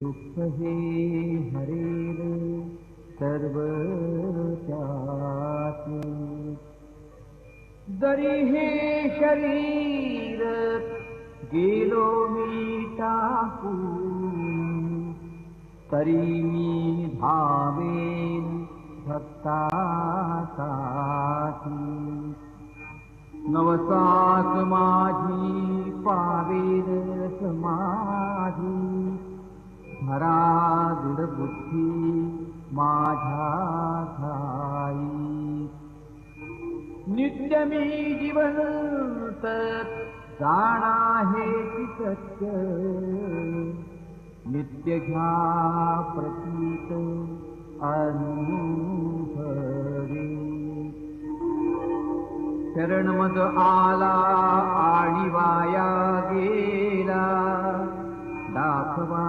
दुःख हे हरेल सर्व त्याचे, जरी हे शरीर गेलो मी टाकून, तरी मी धावेन भक्तासाठी. नवसास माझी पावेल समाधी, धरा दृढ बुद्धी माझ्या ठाई. नित्य मी जिवंत जाणा हेची सत्य, नित्य घ्या प्रतीत अनुभवी. शरण मज आला आणि वाया गेला, दाखवा